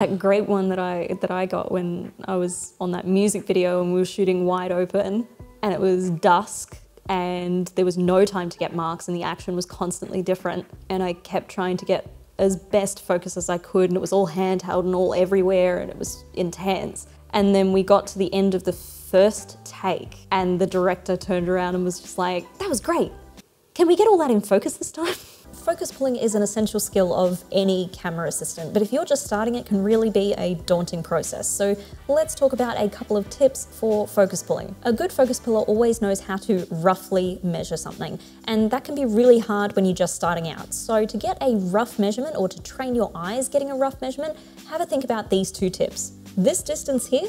That great one that I got when I was on that music video and we were shooting wide open and it was dusk and there was no time to get marks and the action was constantly different, and I kept trying to get as best focus as I could, and it was all handheld and all everywhere and it was intense. And then we got to the end of the first take and the director turned around and was just like, "That was great. Can we get all that in focus this time?" Focus pulling is an essential skill of any camera assistant, but if you're just starting, it can really be a daunting process. So let's talk about a couple of tips for focus pulling. A good focus puller always knows how to roughly measure something, and that can be really hard when you're just starting out. So to get a rough measurement, or to train your eyes getting a rough measurement, have a think about these two tips. This distance here,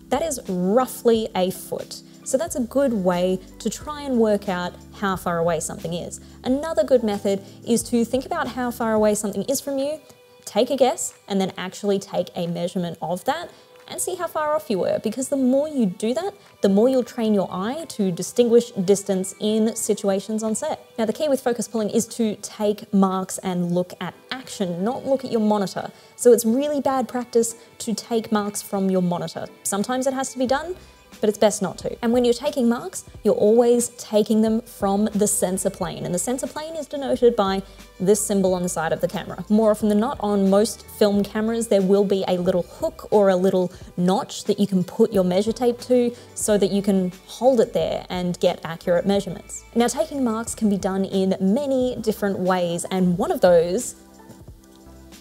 that is roughly a foot. So that's a good way to try and work out how far away something is. Another good method is to think about how far away something is from you, take a guess, and then actually take a measurement of that and see how far off you were, because the more you do that, the more you'll train your eye to distinguish distance in situations on set. Now, the key with focus pulling is to take marks and look at action, not look at your monitor. So it's really bad practice to take marks from your monitor. Sometimes it has to be done, but it's best not to. And when you're taking marks, you're always taking them from the sensor plane. And the sensor plane is denoted by this symbol on the side of the camera. More often than not, on most film cameras, there will be a little hook or a little notch that you can put your measure tape to so that you can hold it there and get accurate measurements. Now, taking marks can be done in many different ways, and one of those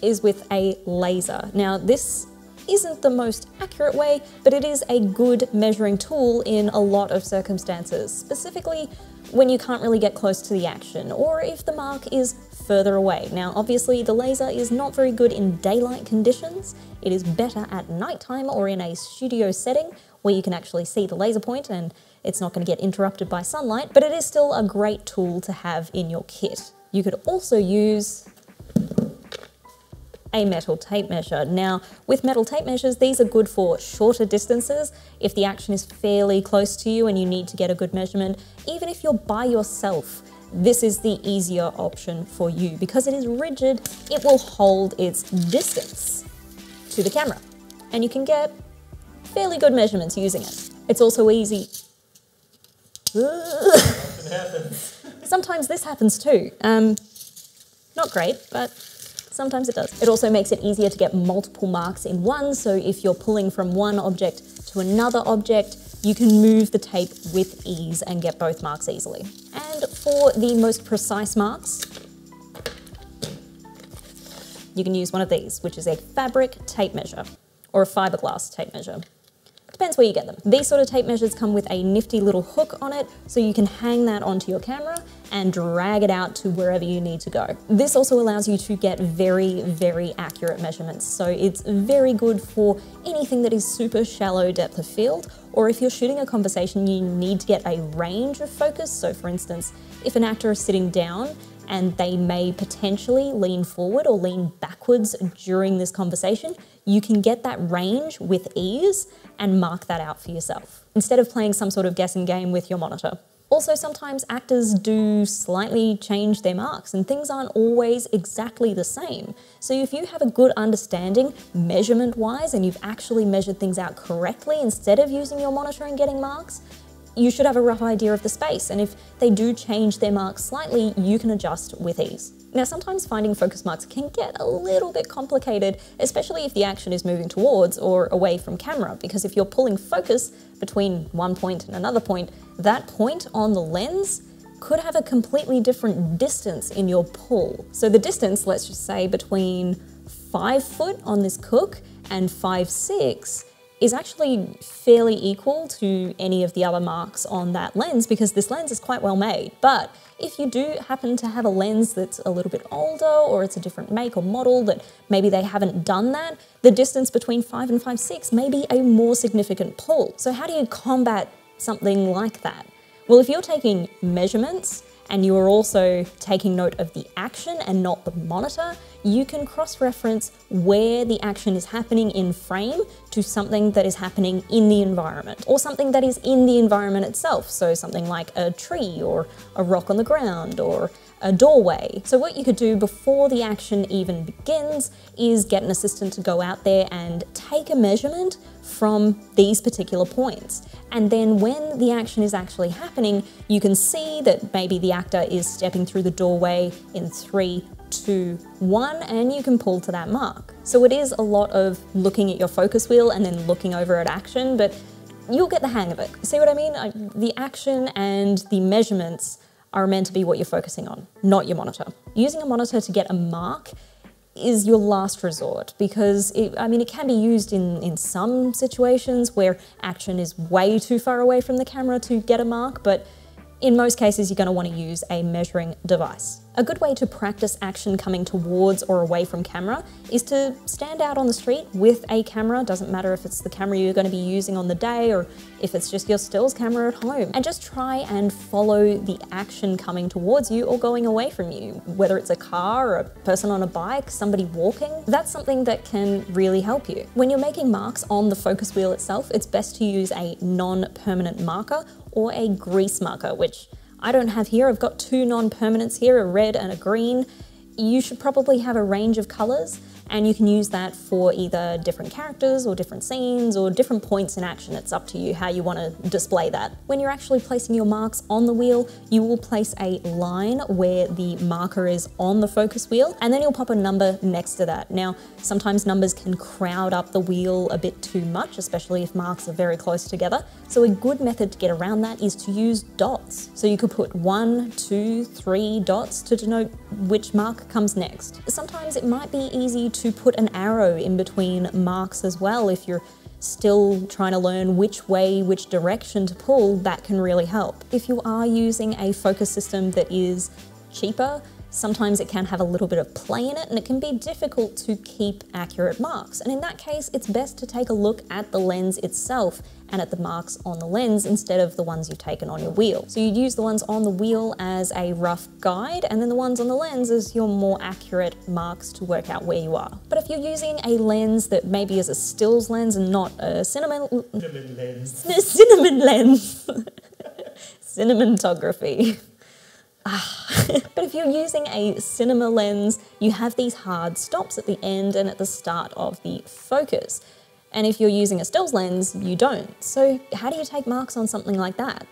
is with a laser. Now, this isn't the most accurate way, but it is a good measuring tool in a lot of circumstances, specifically when you can't really get close to the action, or if the mark is further away. Now, obviously, the laser is not very good in daylight conditions. It is better at nighttime or in a studio setting where you can actually see the laser point and it's not going to get interrupted by sunlight, but it is still a great tool to have in your kit. You could also use a metal tape measure. Now, with metal tape measures, these are good for shorter distances. If the action is fairly close to you and you need to get a good measurement, even if you're by yourself, this is the easier option for you. Because it is rigid, it will hold its distance to the camera, and you can get fairly good measurements using it. It's also easy. Sometimes this happens too. Not great, but sometimes it does. It also makes it easier to get multiple marks in one, so if you're pulling from one object to another object, you can move the tape with ease and get both marks easily. And for the most precise marks, you can use one of these, which is a fabric tape measure, or a fiberglass tape measure. Depends where you get them. These sort of tape measures come with a nifty little hook on it, so you can hang that onto your camera and drag it out to wherever you need to go. This also allows you to get very, very accurate measurements. So it's very good for anything that is super shallow depth of field, or if you're shooting a conversation, you need to get a range of focus. So for instance, if an actor is sitting down and they may potentially lean forward or lean backwards during this conversation, you can get that range with ease and mark that out for yourself, instead of playing some sort of guessing game with your monitor. Also, sometimes actors do slightly change their marks and things aren't always exactly the same. So if you have a good understanding measurement-wise and you've actually measured things out correctly instead of using your monitor and getting marks, you should have a rough idea of the space, and if they do change their marks slightly, you can adjust with ease. Now, sometimes finding focus marks can get a little bit complicated, especially if the action is moving towards or away from camera, because if you're pulling focus between one point and another point, that point on the lens could have a completely different distance in your pull. So the distance, let's just say between 5 foot on this Cook and 5'6", is actually fairly equal to any of the other marks on that lens, because this lens is quite well made. But if you do happen to have a lens that's a little bit older, or it's a different make or model that maybe they haven't done that, the distance between 5 and 5'6" may be a more significant pull. So how do you combat something like that? Well, if you're taking measurements and you are also taking note of the action and not the monitor, you can cross-reference where the action is happening in frame to something that is happening in the environment, or something that is in the environment itself. So something like a tree or a rock on the ground or a doorway. So what you could do before the action even begins is get an assistant to go out there and take a measurement from these particular points. And then when the action is actually happening, you can see that maybe the actor is stepping through the doorway in 3, 2, 1, and you can pull to that mark. So it is a lot of looking at your focus wheel and then looking over at action, but you'll get the hang of it. See what I mean? The action and the measurements are meant to be what you're focusing on, not your monitor. Using a monitor to get a mark is your last resort, because it can be used in some situations where action is way too far away from the camera to get a mark, but in most cases you're going to want to use a measuring device. A good way to practice action coming towards or away from camera is to stand out on the street with a camera. Doesn't matter if it's the camera you're going to be using on the day or if it's just your stills camera at home, and just try and follow the action coming towards you or going away from you. Whether it's a car or a person on a bike, somebody walking, that's something that can really help you. When you're making marks on the focus wheel itself, it's best to use a non-permanent marker or a grease marker, which I don't have here. I've got 2 non-permanents here, a red and a green. You should probably have a range of colors, and you can use that for either different characters or different scenes or different points in action. It's up to you how you want to display that. When you're actually placing your marks on the wheel, you will place a line where the marker is on the focus wheel, and then you'll pop a number next to that. Now, sometimes numbers can crowd up the wheel a bit too much, especially if marks are very close together. So a good method to get around that is to use dots. So you could put 1, 2, 3 dots to denote which mark comes next. Sometimes it might be easy to put an arrow in between marks as well. If you're still trying to learn which direction to pull, that can really help. If you are using a focus system that is cheaper, sometimes it can have a little bit of play in it and it can be difficult to keep accurate marks. And in that case, it's best to take a look at the lens itself and at the marks on the lens instead of the ones you've taken on your wheel. So you'd use the ones on the wheel as a rough guide, and then the ones on the lens as your more accurate marks to work out where you are. But if you're using a lens that maybe is a stills lens and not a cinnamon lens. Cinematography. But if you're using a cinema lens, you have these hard stops at the end and at the start of the focus. And if you're using a stills lens, you don't. So how do you take marks on something like that?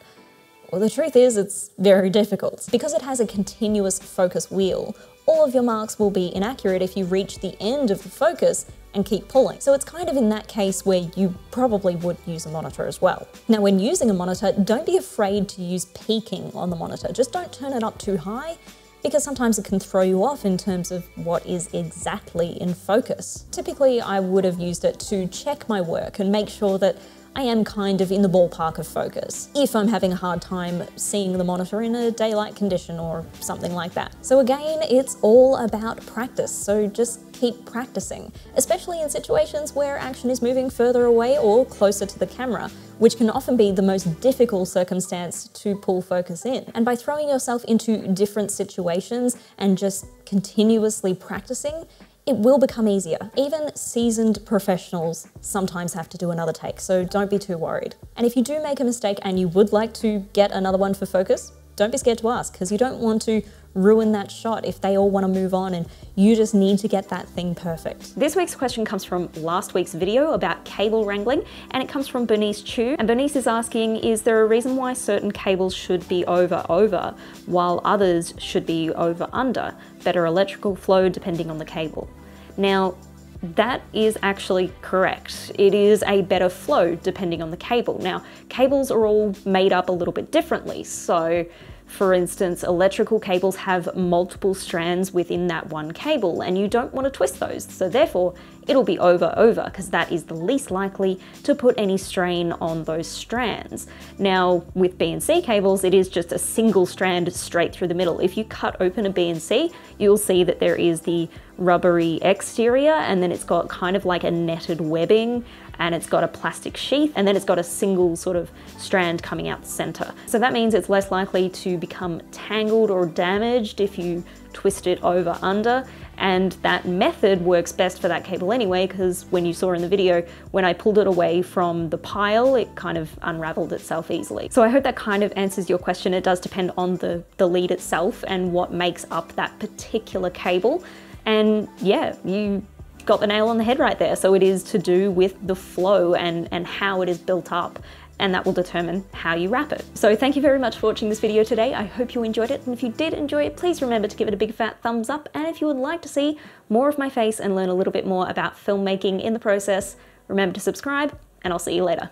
Well, the truth is it's very difficult. Because it has a continuous focus wheel, all of your marks will be inaccurate if you reach the end of the focus and keep pulling. So it's kind of in that case where you probably would use a monitor as well. Now, when using a monitor, don't be afraid to use peaking on the monitor. Just don't turn it up too high, because sometimes it can throw you off in terms of what is exactly in focus. Typically, I would have used it to check my work and make sure that I am kind of in the ballpark of focus, if I'm having a hard time seeing the monitor in a daylight condition or something like that. So again, it's all about practice, so just keep practicing, especially in situations where action is moving further away or closer to the camera, which can often be the most difficult circumstance to pull focus in. And by throwing yourself into different situations and just continuously practicing, it will become easier. Even seasoned professionals sometimes have to do another take, so don't be too worried. And if you do make a mistake and you would like to get another one for focus, don't be scared to ask, because you don't want to ruin that shot if they all want to move on and you just need to get that thing perfect. This week's question comes from last week's video about cable wrangling, and it comes from Bnc Chu. And Bernice is asking, is there a reason why certain cables should be over while others should be over-under? Better electrical flow depending on the cable. Now, that is actually correct. It is a better flow depending on the cable. Now, cables are all made up a little bit differently. So, for instance, electrical cables have multiple strands within that one cable, and you don't want to twist those. So therefore, it'll be over, because that is the least likely to put any strain on those strands. Now, with Bnc cables, it is just a single strand straight through the middle. If you cut open a Bnc, you'll see that there is the rubbery exterior, and then it's got kind of like a netted webbing, and it's got a plastic sheath, and then it's got a single sort of strand coming out the center. So that means it's less likely to become tangled or damaged if you twist it over under, And that method works best for that cable anyway, because when you saw in the video, when I pulled it away from the pile, it kind of unraveled itself easily. So I hope that kind of answers your question. It does depend on the lead itself and what makes up that particular cable. And yeah, you got the nail on the head right there. So it is to do with the flow and how it is built up, and that will determine how you wrap it. So thank you very much for watching this video today. I hope you enjoyed it, and if you did enjoy it, please remember to give it a big fat thumbs up. And if you would like to see more of my face and learn a little bit more about filmmaking in the process, remember to subscribe, and I'll see you later.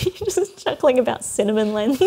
You're just chuckling about cinnamon lens.